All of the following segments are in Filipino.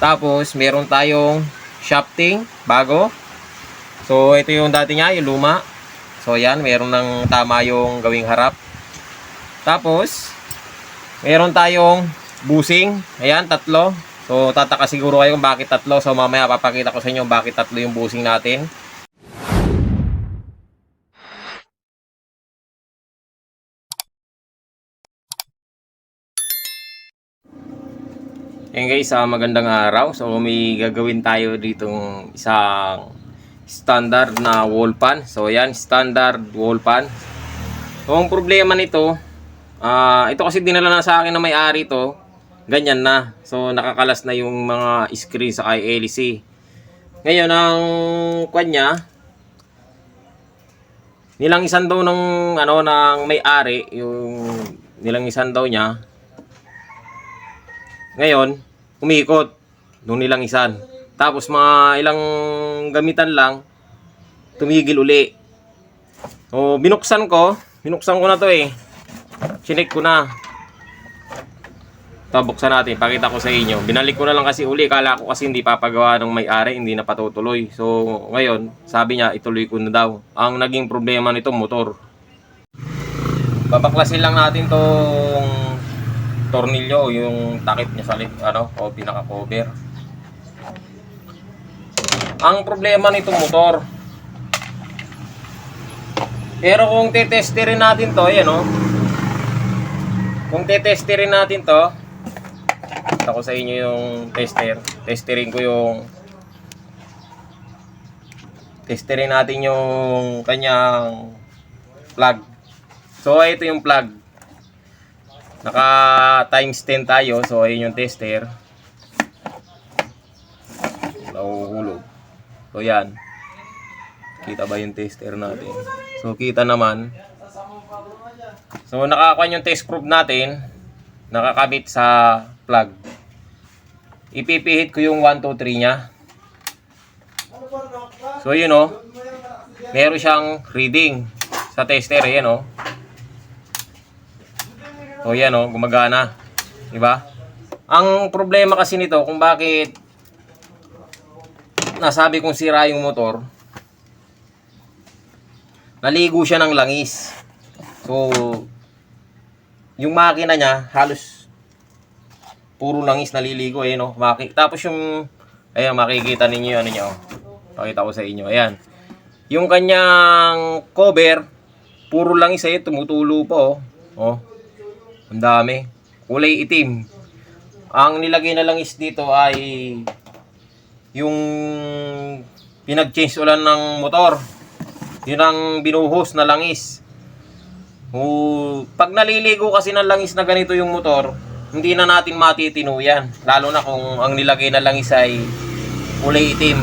Tapos meron tayong shafting bago. So ito yung dati niya, yung luma. So yan, meron ng tama yung gawing harap. Tapos meron tayong busing. Ayan, tatlo. So tataka siguro kayo kung bakit tatlo. So mamaya papakita ko sa inyo bakit tatlo yung busing natin. Ayan guys, magandang araw. So may gagawin tayo ditong isang standard na wall pan. So yan, standard wall pan. So ang problema nito, ito kasi dinala na sa akin na may-ari to. Ganyan na. So nakakalas na yung mga screen sa LC. Ngayon ang kanya, nilangisan daw ng ng may-ari, yung nilangisan daw niya. Ngayon, umikot nung nilangisan. Tapos mga ilang gamitan lang, tumigil uli. So, binuksan ko na to eh. Chinek ko na. Ito, buksan natin, pakita ko sa inyo. Binalik ko na lang kasi uli, kala ko kasi hindi papagawa ng may-ari, hindi na patutuloy. So, ngayon, sabi niya, ituloy ko na daw. Ang naging problema nito, motor. Babaklasin lang natin tong tornilyo, yung takip niya sa o pinaka-cover. Ang problema nitong motor. Pero kung tetesterin natin to, ayan o. Kung tetesterin natin to, ito ko sa inyo yung tester. Testerin natin yung kanyang plug. So ito yung plug. Naka times 10 tayo. So ayun yung tester. Nahuhulog. So yan. Kita ba yung tester natin? So kita naman. So nakakuha yung test probe natin. Nakakabit sa plug. Ipipihit ko yung 1, 2, 3 nya. So yun o. Meron siyang reading sa tester. Ayan o. So yan o, gumagana. Diba? Ang problema kasi nito kung bakit nasabi kong sira yung motor, naligo siya ng langis. So yung makina niya halos puro langis naliligo eh no. Tapos yung ayan, makikita ninyo yung ano niya oh. Pakita ko sa inyo. Ayan. Yung kanyang cover puro langis eh, tumutulo po oh. Ang dami. Kulay itim. Ang nilagay na langis dito ay yung pinag-change ulan ng motor. Yun ang binuhos na langis. Pag naliligo kasi ng langis na ganito yung motor, hindi na natin matitino yan. Lalo na kung ang nilagay na langis ay kulay itim.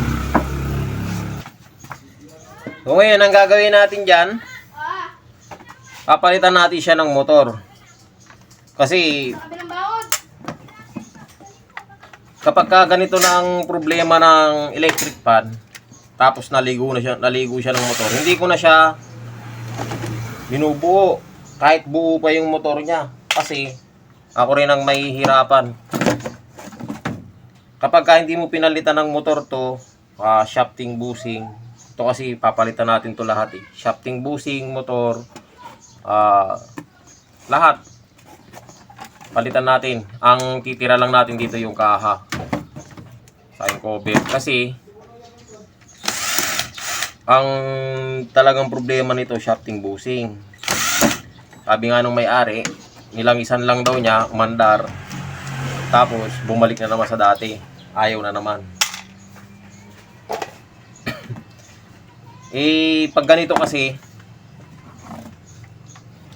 So ngayon, ang gagawin natin dyan, papalitan natin siya ng motor. Kasi kapag ganito na ang problema ng electric fan, tapos naligo siya ng motor, hindi ko na siya binubuo kahit buo pa yung motor niya, kasi ako rin ang mahihirapan kapag hindi mo pinalitan ng motor to. Shafting, busing, ito kasi papalitan natin to lahat eh. Shafting, busing, motor, lahat palitan natin. Ang titira lang natin dito yung kaha sa yung cover, kasi ang talagang problema nito shafting, busing. Sabi nga nung may-ari, nilangisan lang daw niya, umandar, tapos bumalik na naman sa dati, ayaw na naman. Pag ganito kasi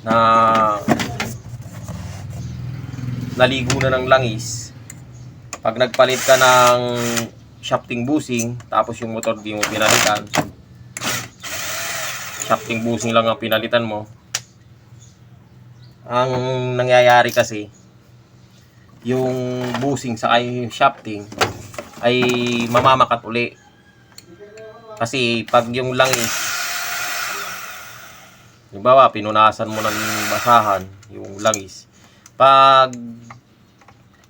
na naligo na ng langis, pag nagpalit ka ng shafting, busing, tapos yung motor di mo pinalitan, shafting, busing lang ang pinalitan mo, ang nangyayari kasi yung busing sa yung shafting ay mamamakat uli. Kasi pag yung langis, halimbawa pinunasan mo ng basahan yung langis, pag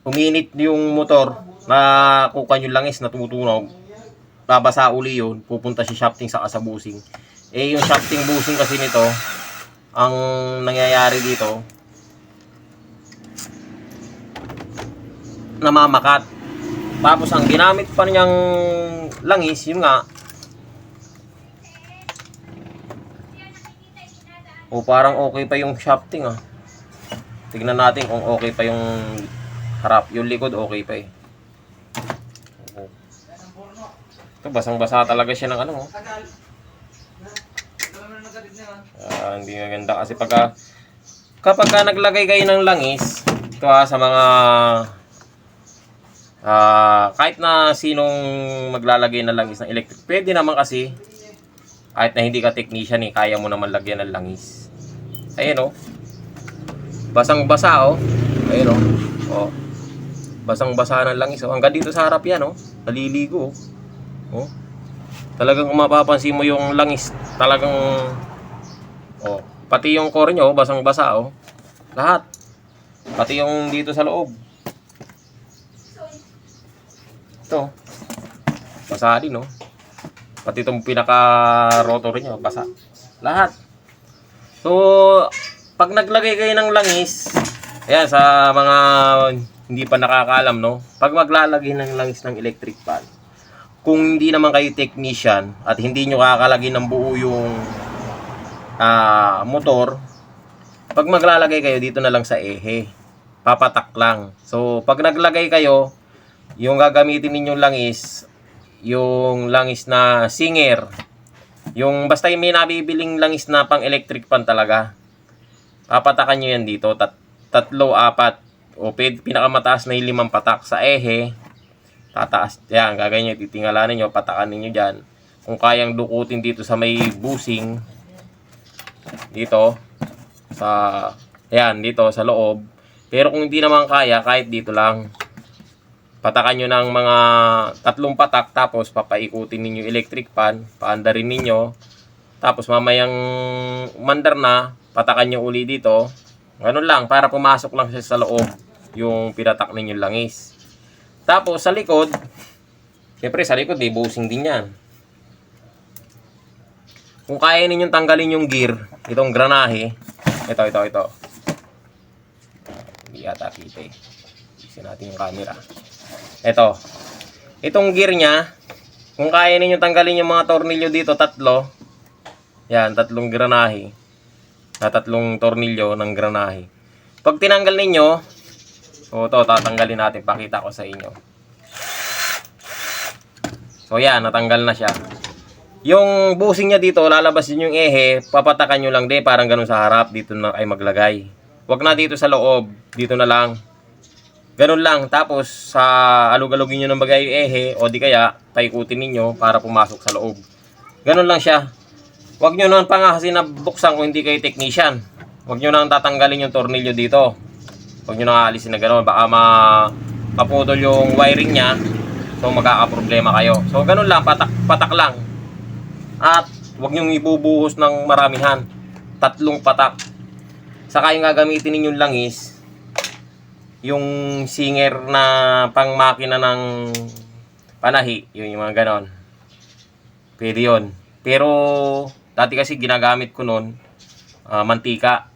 uminit yung motor, nakukan yung langis, natutunaw, babasa uli yun, pupunta si shafting sa busing. Eh yung shafting busing kasi nito, ang nangyayari dito, namamakat. Tapos ang ginamit pa niyang langis, yun nga, o parang okay pa yung shafting ah. Tignan natin kung okay pa yung harap. Yung likod okay pa eh. Ito basang-basa talaga siya ng ano. Hindi maganda kasi kapag naglagay kayo ng langis, ito sa mga kahit na sinong maglalagay ng langis ng electric, pwede naman kasi kahit na hindi ka technician kaya mo naman lagyan ng langis. Ayan basang-basa Ayun basang-basa ng langis hanggang dito sa harap yan naliligo Talagang kung mapapansin mo yung langis, talagang pati yung core nyo basang-basa lahat. Pati yung dito sa loob. Ito. Basa din Pati itong pinaka-rotor nyo basa. Lahat. So, pag naglagay kayo ng langis, ayan sa mga hindi pa nakakaalam pag maglalagay ng langis ng electric fan, kung hindi naman kayo technician at hindi nyo kakalagay ng buo yung motor, pag maglalagay kayo dito na lang sa ehe, papatak lang. So pag naglagay kayo, yung gagamitin ninyong langis, yung langis na Singer, yung basta yung may nabibiling langis na pang electric fan talaga, papatakan nyo yan dito, 3, 4 o pinakamataas na yung 5 patak sa ehe. Tataas yan, gagawin nyo, titingalanin nyo, patakan ninyo dyan. Kung kayang dukutin dito sa may busing, dito dito sa loob. Pero kung hindi naman kaya, kahit dito lang, patakan nyo ng mga 3 patak, tapos papaikutin ninyo electric fan, paandarin ninyo, tapos mamayang mandar na, patakan nyo uli dito. Ganun lang, para pumasok lang siya sa loob yung pinatak ninyo langis. Tapos sa likod, siyempre sa likod busing din yan. Kung kaya ninyong tanggalin yung gear, itong granahe, ito. Hindi yata kita Isin natin yung camera. Itong gear nya, kung kaya ninyong tanggalin yung mga tornilyo dito, 3. Yan, 3 granahe. 3 tornilyo ng granahe. Pag tinanggal ninyo, tatanggalin natin, pakita ko sa inyo. So yan, natanggal na siya. Yung busing niya dito, lalabasin yung ehe, papatakan nyo lang parang ganun sa harap, dito na ay maglagay. Huwag na dito sa loob, dito na lang. Ganun lang, tapos sa alug-alugin nyo ng bagay yung ehe, o di kaya, paikutin ninyo para pumasok sa loob. Ganun lang siya. Huwag nyo nang pangahasin na buksan kung hindi kayo technician. Huwag nyo nang tatanggalin yung tornilyo dito. Huwag nyo nang aalisin na gano'n, baka maputol yung wiring nya, so magkakaproblema kayo. So ganun lang, patak lang. At huwag nyo ibubuhos ng maramihan, 3 patak. Saka yung gagamitin ninyong langis, yung Singer na pang makina ng panahi, yung mga ganon, pwede yun. Pero dati kasi ginagamit ko nun mantika.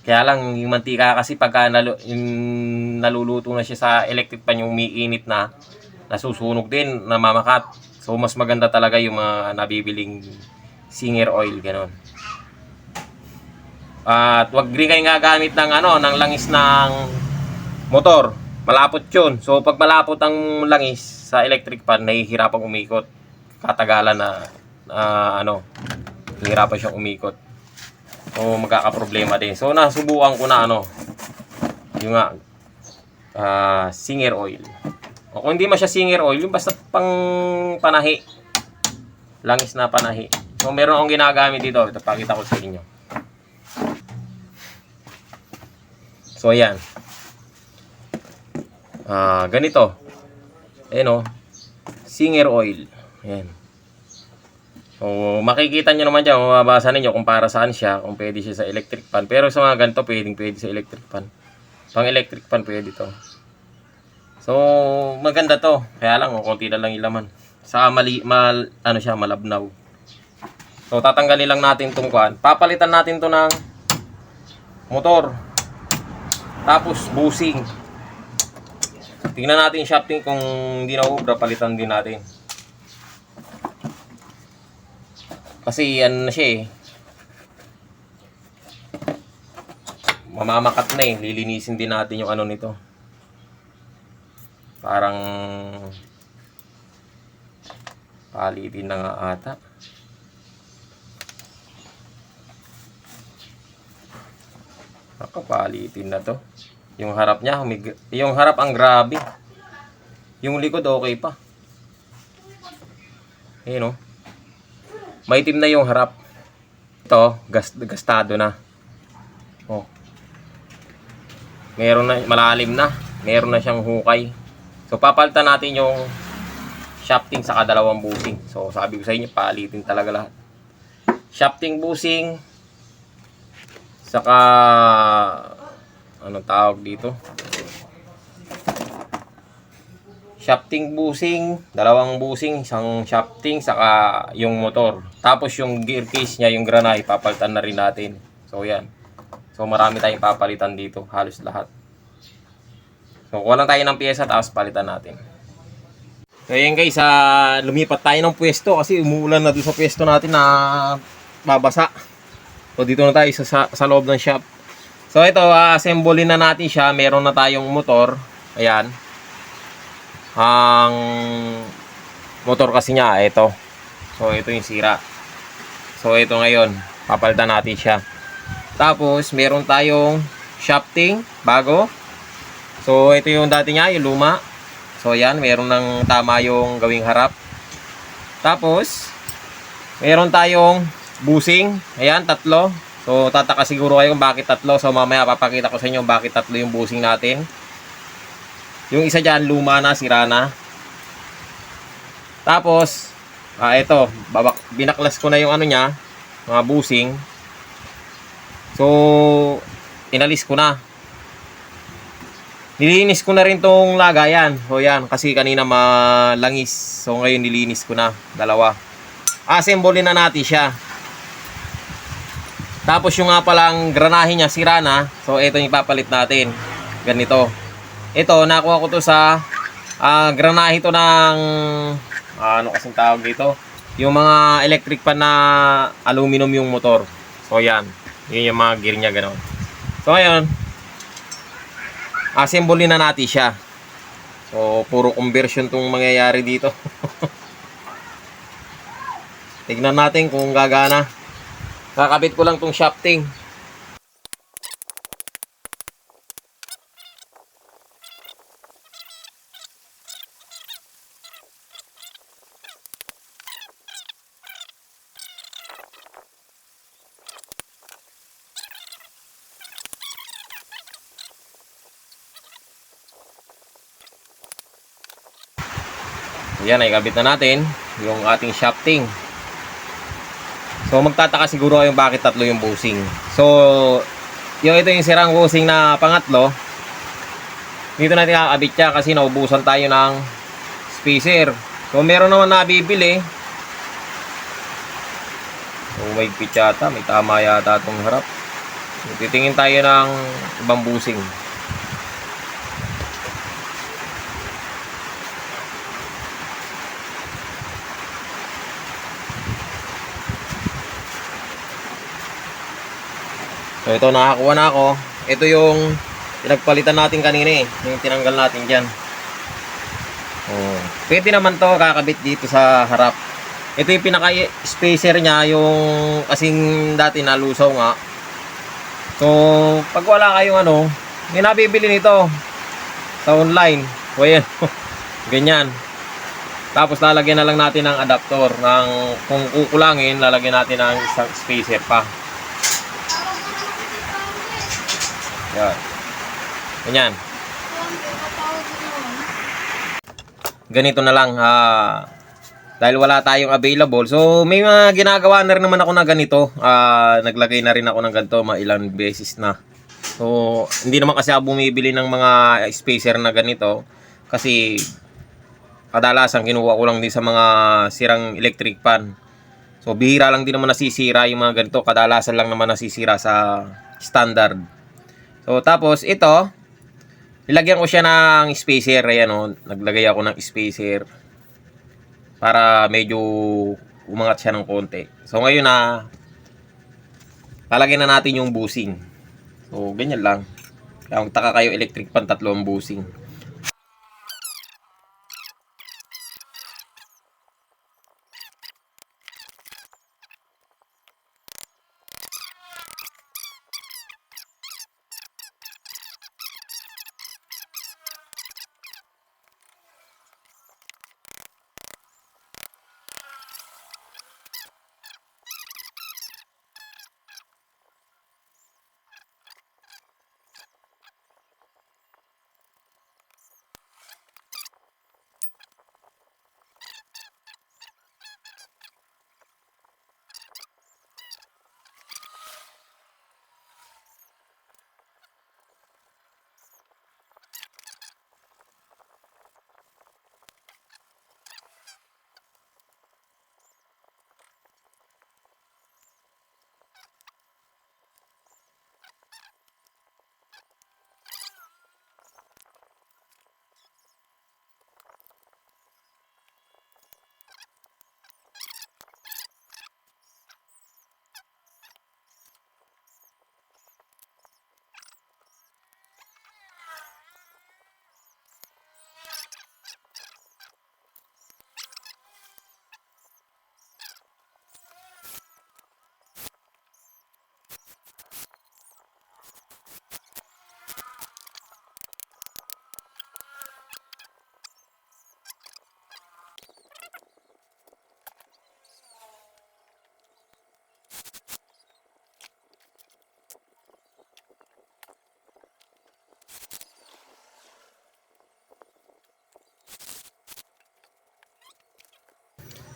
Kaya lang yung mantika kasi pagka naluluto na siya sa electric pan, yung umiinit na, nasusunog din, namamakat. So mas maganda talaga yung mga nabibiling Singer oil, ganon. At wag rin kayong gagamit ng ng langis ng motor. Malapot 'yun. So pag malapot ang langis sa electric pan, nahihirapang umikot. Katagalan na hihirapan siyang umikot. O magkakaproblema din. So nasubukan ko na yung Singer oil. O kung hindi man siya Singer oil, yung basta pang panahi. Langis na panahi. So meron akong ginagamit dito. Ito pakita ko sa inyo. So ayan. Ganito. Ayan Singer oil. Ayan. So, makikita nyo naman dyan, mababasa ninyo kung para saan siya, kung pwede siya sa electric fan. Pero sa mga ganito, pwede sa electric fan. Pang electric fan pwede to. So, maganda to. Kaya lang, konti na lang yung laman. Sa ano siya, malabnaw. So, tatanggalin lang natin itong kuhan. Papalitan natin to ng motor. Tapos, busing. Tingnan natin yung shafting kung hindi na ubra, palitan din natin. Kasi, ano na siya eh. Mamamakat na eh. Lilinisin din natin yung ano nito. Parang palitin na nga ata. Nakapalitin na to. Yung harap niya, yung harap ang grabe. Yung likod okay pa. Ayun oh. Maitim na yung harap. Ito, gastado na. Oh. Meron na, malalim na. Meron na siyang hukay. So, papalitan natin yung shafting sa kadalawang busing. So, sabi ko sa inyo, palitin talaga lahat. Shafting busing. Saka, anong tawag dito? Shafting busing, dalawang busing, isang shafting, saka yung motor. Tapos yung gear case niya, yung granay, papalitan na rin natin. So, yan. So, marami tayong papalitan dito. Halos lahat. So, kuha lang tayo ng pyesa, tapos palitan natin. So, yan guys, lumipat tayo ng pwesto kasi umuulan na doon sa pwesto natin na babasa. So, dito na tayo sa loob ng shop. So, ito, assemblein na natin siya. Meron na tayong motor. Ayan. Ang motor kasi niya, ito. So, ito yung sira. So, ito ngayon. Papalitan natin siya. Tapos, meron tayong shafting, bago. So, ito yung dati niya, yung luma. So, yan. Meron ng tama yung gawing harap. Tapos, meron tayong busing. Ayan, 3. So, tataka siguro kayo kung bakit 3. So, mamaya papakita ko sa inyo bakit 3 yung busing natin. Yung isa dyan, luma na, sira na. Tapos, ito. Binaklas ko na yung ano niya, mga busing. So, inalis ko na. Nilinis ko na rin tong lagayan. So yan, kasi kanina malangis. So ngayon nilinis ko na, 2. Assemble na natin siya. Tapos yung nga palang granahe niya, sira na. So ito yung ipapalit natin. Ganito. Ito, nakuha ko to sa granahe to ng ano kasing tawag dito. Yung mga electric pan na aluminum yung motor. So yan, yun yung mga gear niya, gano'n. So ngayon, assemble na natin siya. So, puro conversion tong mangyayari dito. Tignan natin kung gagana. Kakabit ko lang tong shafting. Yan, ay kabit na natin yung ating shafting. So, magtataka siguro kayong bakit 3 yung busing. So, ito yung sirang busing na pangatlo. Dito natin kakabit siya kasi naubusan tayo ng spacer. So, meron naman nabibili. So, may higpit yata. May tama yata itong harap. So, titingin tayo ng ibang busing. So ito, nakakuha na ako. Ito yung pinagpalitan natin kanina eh. Yung tinanggal natin dyan. Oh. Pwede naman to kakabit dito sa harap. Ito yung pinaka-spacer niya. Yung kasing dati nalusaw nga. So pag wala kayong ano, may nabibili nito sa online. O yan. Ganyan. Tapos lalagyan na lang natin ng adapter. Kung kukulangin, lalagyan natin ng isang spacer pa. Yan. Ganyan. Ganito na lang. Dahil wala tayong available. So, may mga ginagawa na rin naman ako na ganito. Naglagay na rin ako ng ganito. Ilang beses na. So, hindi naman kasi ako bumibili ng mga spacer na ganito. Kasi kadalasan kinuha ko lang din sa mga sirang electric fan. So bihira lang din naman nasisira yung mga ganito. Kadalasan lang naman nasisira sa standard. So tapos ito, nilagyan ko siya ng spacer. Ayan o, naglagay ako ng spacer para medyo umangat siya ng konti. So ngayon na lalagyan na natin yung busing. So ganyan lang. Kaya kung taka kayo electric fan, 3 ang busing.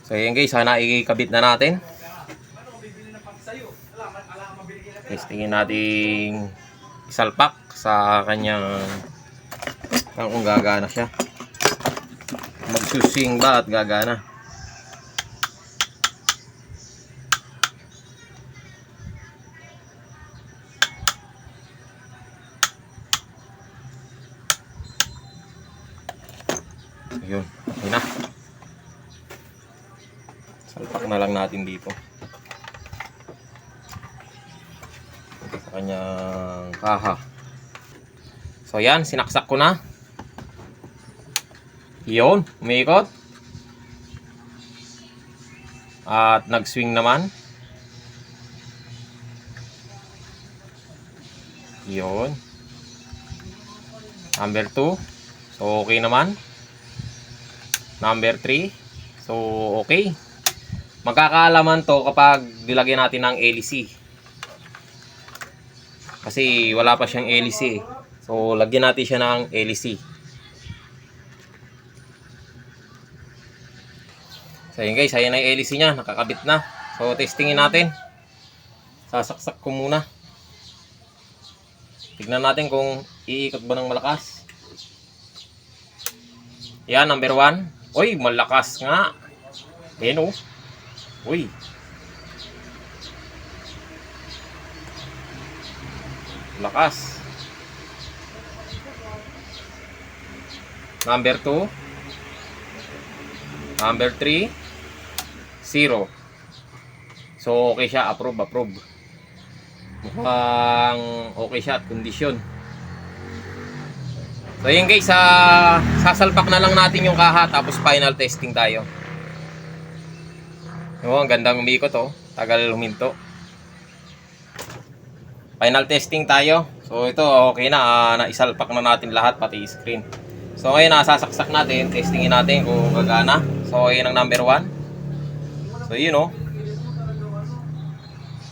So ayan guys, sana ikabit na natin. Testingin natin isalpak sa kanyang kung gagana siya. Magsusing ba at gagana. Ayun, okay na. Salpak na lang natin dito sa kanyang kaha. So yan, sinaksak ko na. Yun, umiikot. At nag-swing naman. Yun. Number 2. So okay naman. Number 3. So okay. Magkakaalaman to kapag nilagyan natin ng LEC. Kasi wala pa siyang LEC. So lagyan natin siya ng LEC. So yun guys, ayan na yung LEC niya, nakakabit na. So testingin natin. Sasaksak ko muna. Tignan natin kung iikot ba ng malakas. Yan, number 1. Uy, malakas nga. Ayan o. Uy. Lakas. Number 2. Number 3. 0. So okay siya, approve. Mukhang okay siya at kondisyon. So yun guys, sasalpak na lang natin yung kaha tapos final testing tayo. Oh, ang gandang umikot oh. Tagal huminto. Final testing tayo. So ito okay na, naisalpak na natin lahat pati screen. So ngayon nasasaksak natin, testingin natin kung gagana. So yun ang number 1. So yun oh.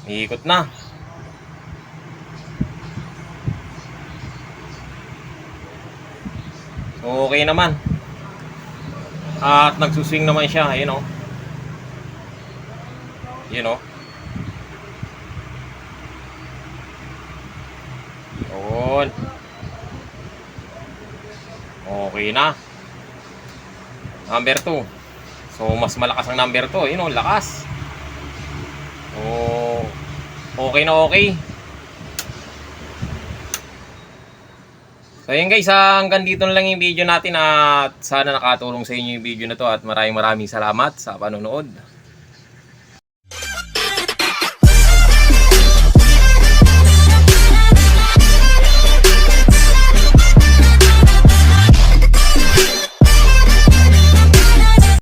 Iikot na. So okay naman. At nagsuswing naman siya, ayun oh. Yun o. Yun. Okay na. Number 2. So, mas malakas ang number 2. Yun o, lakas. So, okay na okay. So, yun guys, hanggang dito na lang yung video natin at sana nakatulong sa inyo yung video na to at maraming salamat sa panonood.